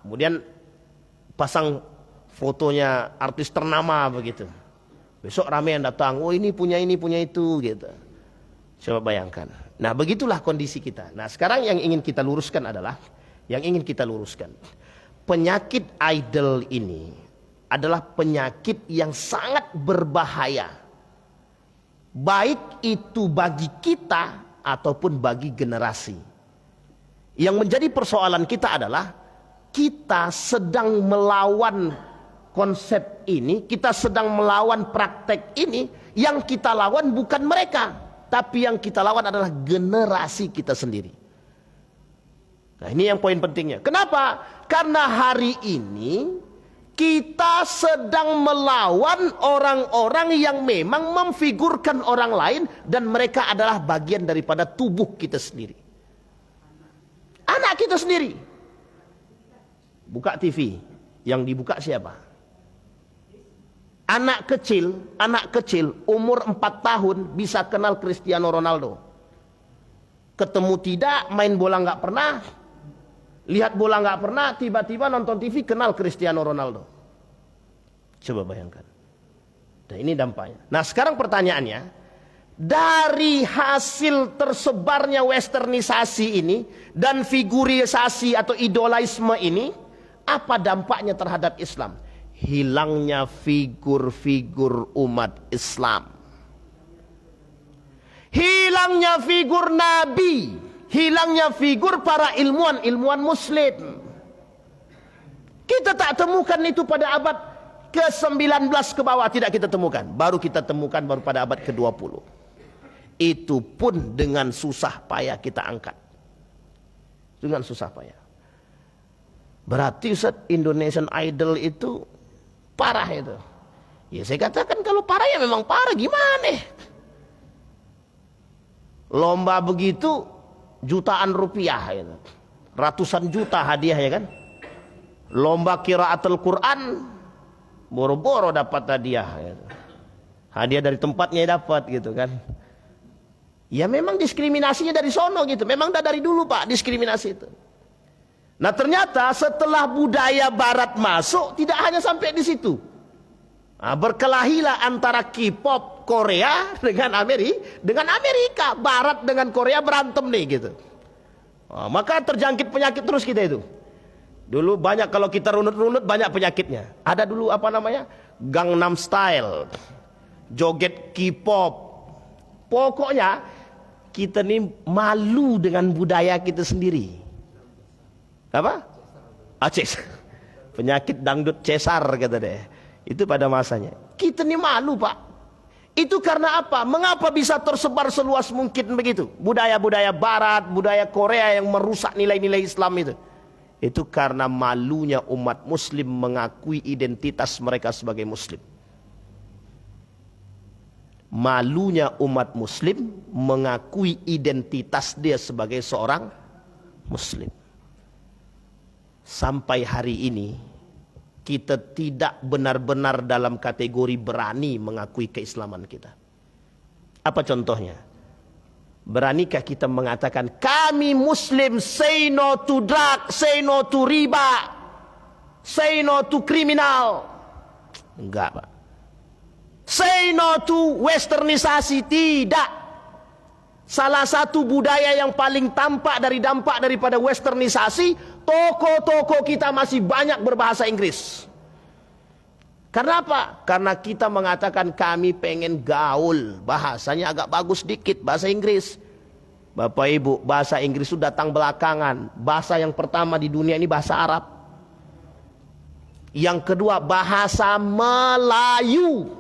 kemudian pasang fotonya artis ternama begitu. Besok ramai yang datang, oh ini punya itu gitu. Coba bayangkan. Nah begitulah kondisi kita. Nah sekarang yang ingin kita luruskan adalah, penyakit idol ini adalah penyakit yang sangat berbahaya. Baik itu bagi kita ataupun bagi generasi. Yang menjadi persoalan kita adalah kita sedang melawan konsep ini, kita sedang melawan praktek ini. Yang kita lawan bukan mereka, tapi yang kita lawan adalah generasi kita sendiri. Nah ini yang poin pentingnya. Kenapa? Karena hari ini kita sedang melawan orang-orang yang memang memfigurkan orang lain, dan mereka adalah bagian daripada tubuh kita sendiri. Anak kita sendiri. Buka TV, yang dibuka siapa? Anak kecil umur 4 tahun bisa kenal Cristiano Ronaldo. Ketemu tidak, main bola nggak pernah, lihat bola nggak pernah, tiba-tiba nonton TV kenal Cristiano Ronaldo. Coba bayangkan. Nah ini dampaknya. Nah sekarang pertanyaannya, dari hasil tersebarnya westernisasi ini dan figurisasi atau idolaisme ini, apa dampaknya terhadap Islam? Hilangnya figur-figur umat Islam, hilangnya figur Nabi, hilangnya figur para ilmuwan Muslim. Kita tak temukan itu pada abad ke-19 ke bawah, tidak kita temukan. Baru kita temukan baru pada abad ke-20. Itu pun dengan susah payah kita angkat. Dengan susah payah. Berarti Ustaz, Indonesian Idol itu parah itu. Ya saya katakan kalau parah ya memang parah, gimana? Lomba begitu jutaan rupiah itu. Ratusan juta hadiah ya kan. Lomba qiraatul Quran boro-boro dapat hadiah gitu. Hadiah dari tempatnya dapat gitu kan. Ya memang diskriminasinya dari sono gitu. Memang dari dulu Pak diskriminasi itu. Nah ternyata setelah budaya barat masuk, tidak hanya sampai di situ. Nah, berkelahilah antara K-pop Korea dengan Amerika. Barat dengan Korea berantem nih gitu. Nah, maka terjangkit penyakit terus kita itu. Dulu banyak, kalau kita runut-runut banyak penyakitnya. Ada dulu apa namanya? Gangnam Style, joget K-pop. Pokoknya kita nih malu dengan budaya kita sendiri. Apa? Aceh. Penyakit dangdut cesar kata deh. Itu pada masanya. Kita nih malu Pak. Itu karena apa? Mengapa bisa tersebar seluas mungkin begitu? Budaya-budaya barat, budaya Korea yang merusak nilai-nilai Islam itu. Itu karena malunya umat Muslim mengakui identitas mereka sebagai Muslim. Malunya umat Muslim mengakui identitas dia sebagai seorang Muslim. Sampai hari ini kita tidak benar-benar dalam kategori berani mengakui keislaman kita. Apa contohnya? Beranikah kita mengatakan kami Muslim, say no to drug, say no to riba, say no to kriminal? Enggak Pak. Say no to westernisasi, tidak. Salah satu budaya yang paling tampak dari dampak daripada westernisasi, toko-toko kita masih banyak berbahasa Inggris. Karena apa? Karena kita mengatakan kami pengen gaul, bahasanya agak bagus dikit, bahasa Inggris. Bapak Ibu, bahasa Inggris itu datang belakangan. Bahasa yang pertama di dunia ini bahasa Arab. Yang kedua bahasa Melayu.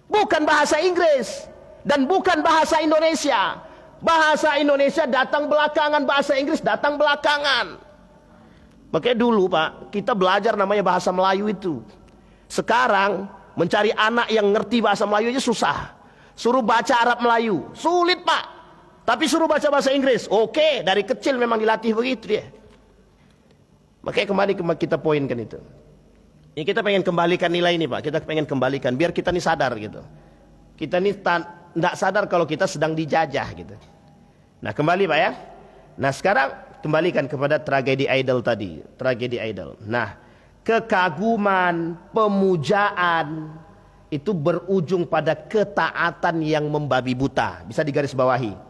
Bukan bahasa Inggris dan bukan bahasa Indonesia. Bahasa Indonesia datang belakangan, bahasa Inggris datang belakangan. Makanya dulu Pak, kita belajar namanya bahasa Melayu itu. Sekarang mencari anak yang ngerti bahasa Melayu aja susah. Suruh baca Arab Melayu, sulit Pak. Tapi suruh baca bahasa Inggris, oke, dari kecil memang dilatih begitu dia. Makanya kembali kita poinkan itu. Ini kita pengen kembalikan nilai ini Pak, kita pengen kembalikan biar kita nih sadar gitu. Kita nih tidak sadar kalau kita sedang dijajah gitu. Nah kembali Pak ya. Nah sekarang kembalikan kepada tragedi idol tadi. Tragedi idol. Nah kekaguman, pemujaan itu berujung pada ketaatan yang membabi buta. Bisa digarisbawahi.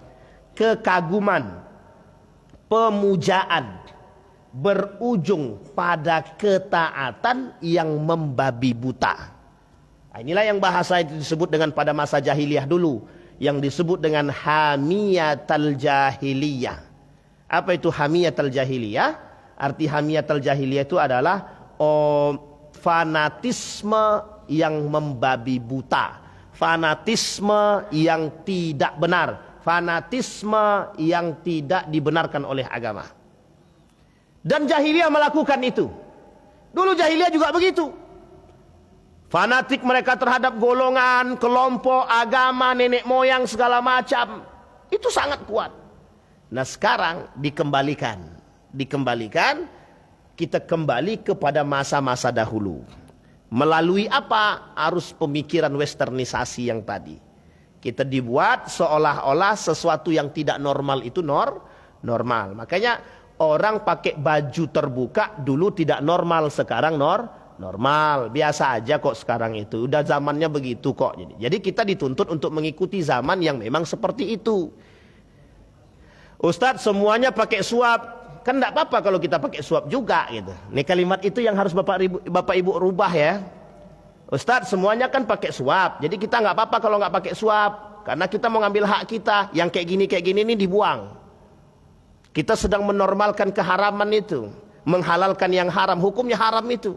Kekaguman, pemujaan berujung pada ketaatan yang membabi buta. Nah, inilah yang bahasa itu disebut dengan pada masa jahiliyah dulu, yang disebut dengan hamiyatul jahiliyah. Apa itu hamiyatul jahiliyah? Arti hamiyatul jahiliyah itu adalah fanatisme yang membabi buta, fanatisme yang tidak benar, fanatisme yang tidak dibenarkan oleh agama. Dan jahiliyah melakukan itu. Dulu jahiliyah juga begitu. Fanatik mereka terhadap golongan, kelompok, agama, nenek moyang, segala macam. Itu sangat kuat. Nah sekarang dikembalikan. Kita kembali kepada masa-masa dahulu. Melalui apa? Arus pemikiran westernisasi yang tadi. Kita dibuat seolah-olah sesuatu yang tidak normal itu normal. Makanya orang pakai baju terbuka dulu tidak normal, sekarang normal, biasa aja kok sekarang itu. Udah zamannya begitu kok. Jadi kita dituntut untuk mengikuti zaman yang memang seperti itu. Ustadz semuanya pakai suap. Kan enggak apa-apa kalau kita pakai suap juga gitu. Ini kalimat itu yang harus Bapak Ibu rubah ya. Ustadz semuanya kan pakai suap. Jadi kita enggak apa-apa kalau enggak pakai suap. Karena kita mau ngambil hak kita. Yang kayak gini ini dibuang. Kita sedang menormalkan keharaman itu. Menghalalkan yang haram. Hukumnya haram itu.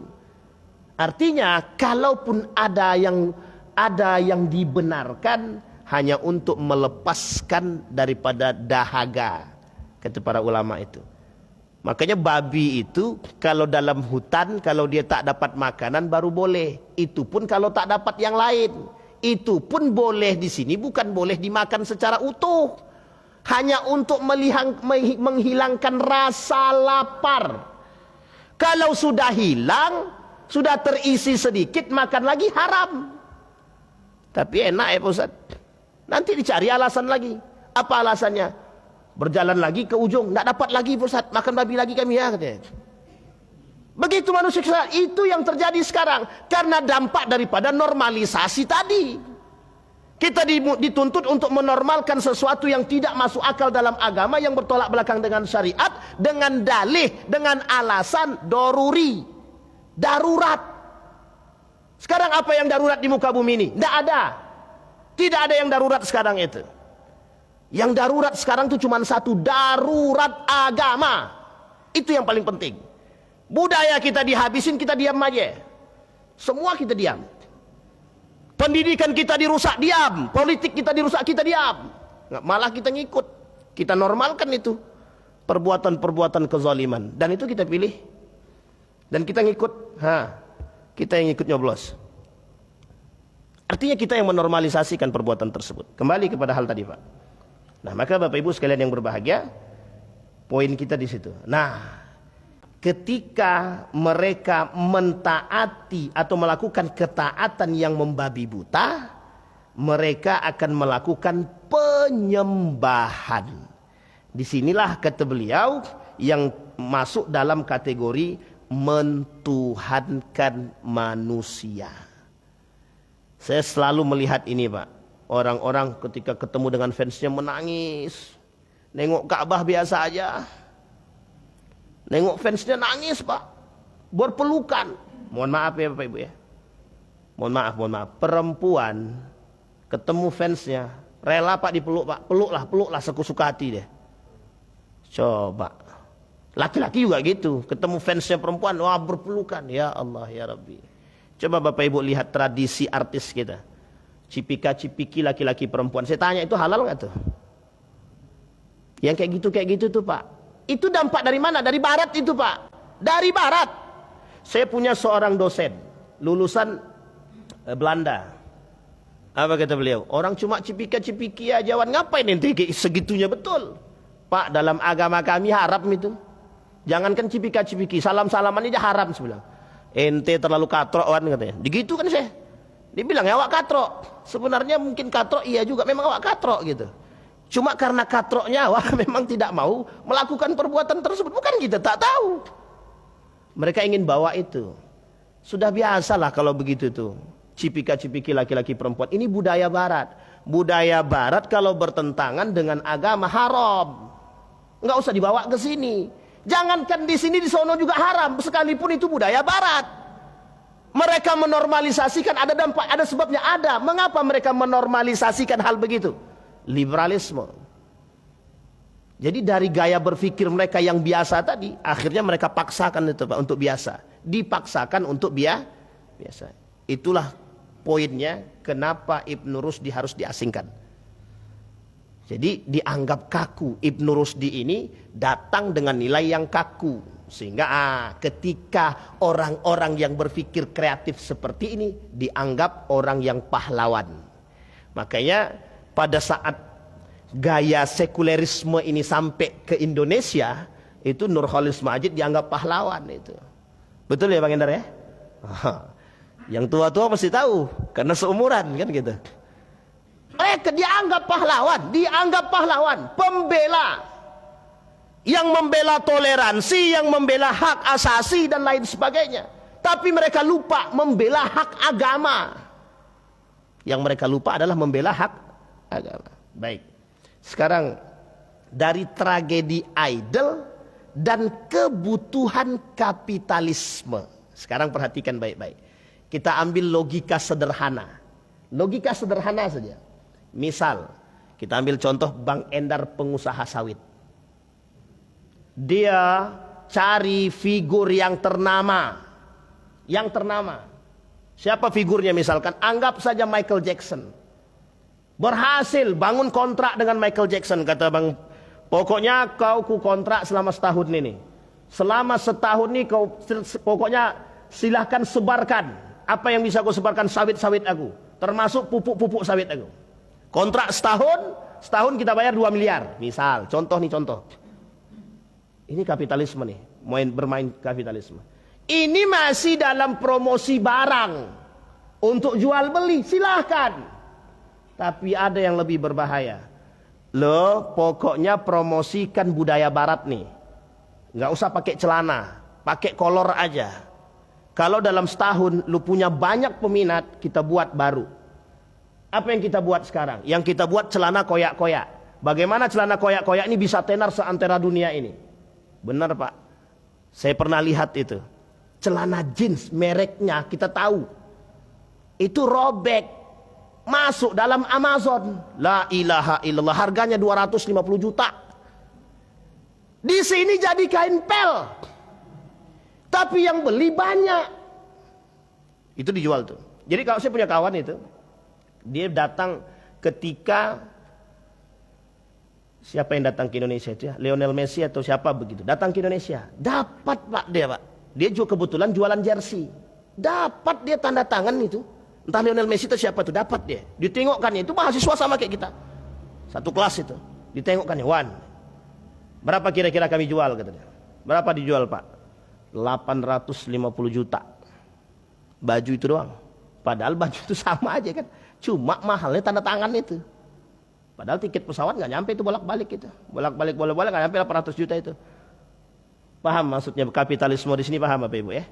Artinya kalaupun ada yang dibenarkan hanya untuk melepaskan daripada dahaga, kata para ulama itu. Makanya babi itu kalau dalam hutan kalau dia tak dapat makanan baru boleh. Itu pun kalau tak dapat yang lain. Itu pun boleh di sini bukan boleh dimakan secara utuh. Hanya untuk menghilangkan rasa lapar. Kalau sudah hilang, sudah terisi sedikit, makan lagi haram. Tapi enak ya Pak Ustaz. Nanti dicari alasan lagi. Apa alasannya? Berjalan lagi ke ujung, tidak dapat lagi Pak Ustaz. Makan babi lagi kami ya katanya. Begitu manusia, itu yang terjadi sekarang. Karena dampak daripada normalisasi tadi. Kita dituntut untuk menormalkan sesuatu yang tidak masuk akal dalam agama, yang bertolak belakang dengan syariat, dengan dalih, dengan alasan doruri. Darurat. Sekarang apa yang darurat di muka bumi ini? Tidak ada. Tidak ada yang darurat sekarang itu. Yang darurat sekarang itu cuma satu, darurat agama. Itu yang paling penting. Budaya kita dihabisin, kita diam aja. Semua kita diam. Pendidikan kita dirusak, diam. Politik kita dirusak, kita diam. Malah kita ngikut. Kita normalkan itu. Perbuatan-perbuatan kezaliman. Dan itu kita pilih. Dan kita ngikut. Kita yang ngikut nyoblos. Artinya kita yang menormalisasikan perbuatan tersebut. Kembali kepada hal tadi Pak. Nah maka Bapak Ibu sekalian yang berbahagia. Poin kita di situ. Nah ketika mereka mentaati atau melakukan ketaatan yang membabi buta, mereka akan melakukan penyembahan. Disinilah kata beliau yang masuk dalam kategori mentuhankan manusia. Saya selalu melihat ini Pak. Orang-orang ketika ketemu dengan fansnya menangis. Nengok Ka'bah biasa aja. Nengok fansnya nangis Pak. Berpelukan. Mohon maaf ya Bapak Ibu ya. Mohon maaf. Perempuan ketemu fansnya. Rela Pak dipeluk Pak. Peluklah sesuka hati deh. Coba. Laki-laki juga gitu. Ketemu fansnya perempuan. Wah berpelukan. Ya Allah ya Rabbi. Coba Bapak Ibu lihat tradisi artis kita. Cipika-cipiki laki-laki perempuan. Saya tanya itu halal nggak tuh? Yang kayak gitu tuh Pak. Itu dampak dari mana? Dari barat itu Pak. Dari barat. Saya punya seorang dosen lulusan Belanda. Apa kata beliau? Orang cuma cipika-cipiki aja, ngapain ente segitunya? Betul Pak, dalam agama kami haram itu. Jangankan cipika-cipiki, salam-salaman aja haram sebelah. Ente terlalu katrok kan katanya. Begitu kan saya. Dibilang ya awak katrok. Sebenarnya mungkin katrok iya juga, memang awak katrok gitu. Cuma karena katroknya awak memang tidak mau melakukan perbuatan tersebut. Bukan kita tak tahu. Mereka ingin bawa itu. Sudah biasalah kalau begitu tuh. Cipika-cipiki laki-laki perempuan. Ini budaya barat. Budaya barat kalau bertentangan dengan agama haram. Enggak usah dibawa ke sini. Jangankan di sini, di sono juga haram. Sekalipun itu budaya barat. Mereka menormalisasikan, ada dampak, ada sebabnya, ada. Mengapa mereka menormalisasikan hal begitu? Liberalisme. Jadi dari gaya berpikir mereka yang biasa tadi, akhirnya mereka paksakan itu Pak untuk biasa. Dipaksakan untuk biasa. Itulah poinnya kenapa Ibnu Rusdi harus diasingkan. Jadi dianggap kaku. Ibnu Rusdi ini datang dengan nilai yang kaku. Sehingga ketika orang-orang yang berpikir kreatif seperti ini dianggap orang yang pahlawan. Makanya pada saat gaya sekulerisme ini sampai ke Indonesia, itu Nurholis Majid dianggap pahlawan itu. Betul ya Bang Endar ya? Yang tua-tua pasti tahu karena seumuran kan gitu. Mereka dianggap pahlawan, pembela. Yang membela toleransi, yang membela hak asasi dan lain sebagainya. Tapi mereka lupa membela hak agama. Yang mereka lupa adalah membela hak agama. Baik. Sekarang dari tragedi idol dan kebutuhan kapitalisme. Sekarang perhatikan baik-baik. Kita ambil logika sederhana. Logika sederhana saja. Misal, kita ambil contoh Bang Endar pengusaha sawit. Dia cari figur yang ternama. Yang ternama. Siapa figurnya misalkan? Anggap saja Michael Jackson. Berhasil bangun kontrak dengan Michael Jackson. Kata Bang, pokoknya kau ku kontrak selama setahun ini. Selama setahun ini kau pokoknya silahkan sebarkan. Apa yang bisa kau sebarkan? Sawit-sawit aku. Termasuk pupuk-pupuk sawit aku. Kontrak setahun kita bayar 2 miliar. Misal, contoh nih contoh. Ini kapitalisme nih, bermain kapitalisme. Ini masih dalam promosi barang. Untuk jual beli, silahkan. Tapi ada yang lebih berbahaya. Lo pokoknya promosikan budaya barat nih. Nggak usah pakai celana, pakai kolor aja. Kalau dalam setahun lu punya banyak peminat, kita buat baru. Apa yang kita buat sekarang? Yang kita buat celana koyak-koyak. Bagaimana celana koyak-koyak ini bisa tenar seantera dunia ini? Benar Pak. Saya pernah lihat itu. Celana jeans mereknya kita tahu. Itu robek. Masuk dalam Amazon. La ilaha illallah. Harganya 250 juta. Di sini jadi kain pel. Tapi yang beli banyak. Itu dijual tuh. Jadi kalau saya punya kawan itu. Dia datang ketika siapa yang datang ke Indonesia itu ya? Lionel Messi atau siapa begitu. Datang ke Indonesia. Dapat Pak dia Pak. Dia juga kebetulan jualan jersey. Dapat dia tanda tangan itu. Entah Lionel Messi atau siapa itu. Dapat dia. Ditengokkannya. Itu mahasiswa sama kayak kita. Satu kelas itu. Ditengokkannya. Wan. Berapa kira-kira kami jual katanya. Berapa dijual Pak? 850 juta. Baju itu doang. Padahal baju itu sama aja kan. Cuma mahalnya tanda tangan itu. Padahal tiket pesawat nggak nyampe itu bolak-balik itu. Bolak-balik nggak nyampe 800 juta itu. Paham maksudnya kapitalisme di sini, paham Bapak Ibu ya?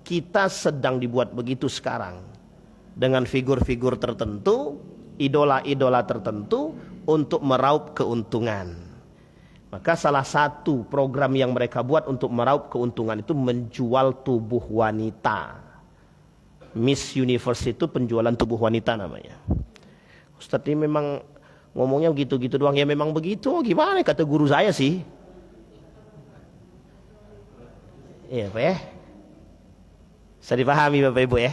Kita sedang dibuat begitu sekarang. Dengan figur-figur tertentu, idola-idola tertentu untuk meraup keuntungan. Maka salah satu program yang mereka buat untuk meraup keuntungan itu menjual tubuh wanita. Miss Universe itu penjualan tubuh wanita namanya. Ustadz ini memang ngomongnya gitu-gitu doang. Ya memang begitu, gimana kata guru saya sih. Iya Pak ya. Bisa dipahami Bapak Ibu ya.